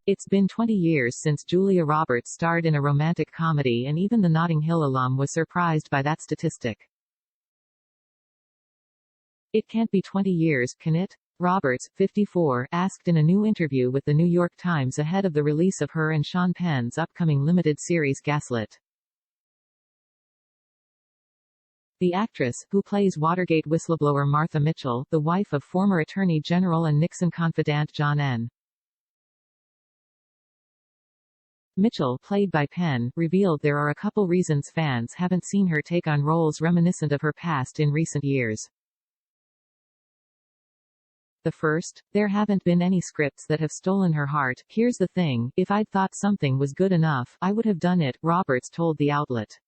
It's been 20 years since Julia Roberts starred in a romantic comedy, and even the Notting Hill alum was surprised by that statistic. It can't be 20 years, can it? Roberts, 54, asked in a new interview with The New York Times ahead of the release of her and Sean Penn's upcoming limited series Gaslit. The actress, who plays Watergate whistleblower Martha Mitchell, the wife of former Attorney General and Nixon confidant John N. Mitchell, played by Penn, revealed there are a couple reasons fans haven't seen her take on roles reminiscent of her past in recent years. The first, there haven't been any scripts that have stolen her heart. Here's the thing, if I'd thought something was good enough, I would have done it, Roberts told the outlet.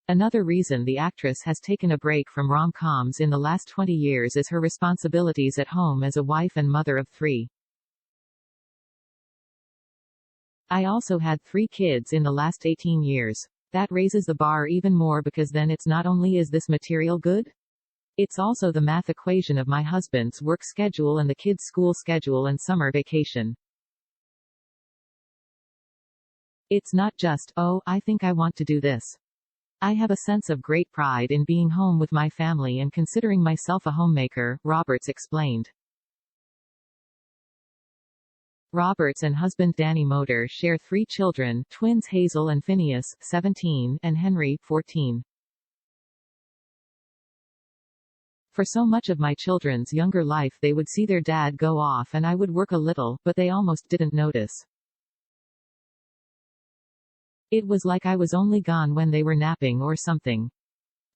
Another reason the actress has taken a break from rom-coms in the last 20 years is her responsibilities at home as a wife and mother of 3. I also had 3 kids in the last 18 years. That raises the bar even more because then it's not only is this material good? It's also the math equation of my husband's work schedule and the kids' school schedule and summer vacation. It's not just, oh, I think I want to do this. I have a sense of great pride in being home with my family and considering myself a homemaker, Roberts explained. Roberts and husband Danny Moder share 3 children, twins Hazel and Phinnaeus, 17, and Henry, 14. For so much of my children's younger life they would see their dad go off and I would work a little, but they almost didn't notice. It was like I was only gone when they were napping or something.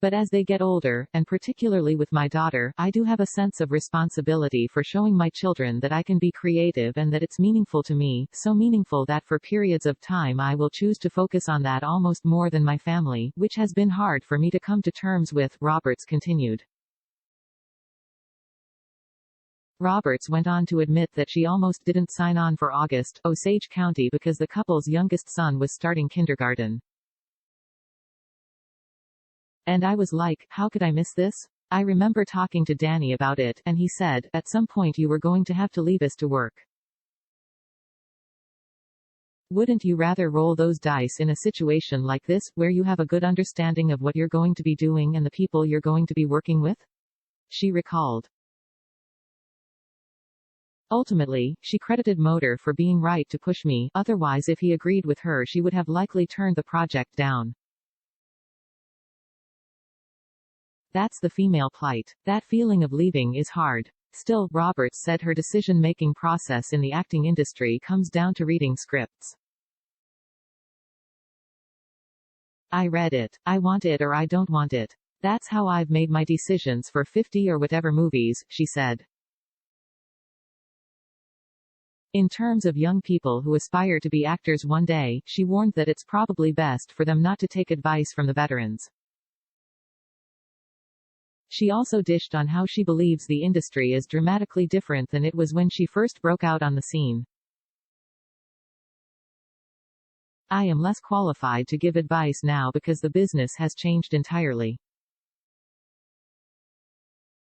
But as they get older, and particularly with my daughter, I do have a sense of responsibility for showing my children that I can be creative and that it's meaningful to me, so meaningful that for periods of time I will choose to focus on that almost more than my family, which has been hard for me to come to terms with, Roberts continued. Roberts went on to admit that she almost didn't sign on for August, Osage County because the couple's youngest son was starting kindergarten. And I was like, how could I miss this? I remember talking to Danny about it, and he said, at some point you were going to have to leave us to work. Wouldn't you rather roll those dice in a situation like this, where you have a good understanding of what you're going to be doing and the people you're going to be working with? She recalled. Ultimately, she credited Moder for being right to push me, otherwise if he agreed with her she would have likely turned the project down. That's the female plight. That feeling of leaving is hard. Still, Roberts said her decision-making process in the acting industry comes down to reading scripts. I read it. I want it or I don't want it. That's how I've made my decisions for 50 or whatever movies, she said. In terms of young people who aspire to be actors one day, she warned that it's probably best for them not to take advice from the veterans. She also dished on how she believes the industry is dramatically different than it was when she first broke out on the scene. I am less qualified to give advice now because the business has changed entirely.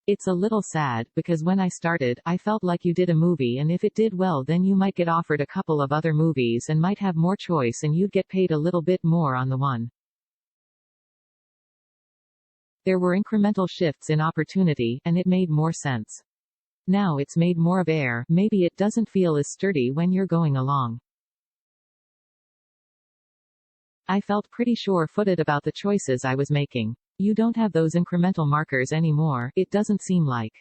It's a little sad, because when I started, I felt like you did a movie and if it did well then you might get offered a couple of other movies and might have more choice and you'd get paid a little bit more on the one. There were incremental shifts in opportunity, and it made more sense. Now it's made more of air, maybe it doesn't feel as sturdy when you're going along. I felt pretty sure-footed about the choices I was making. You don't have those incremental markers anymore, it doesn't seem like.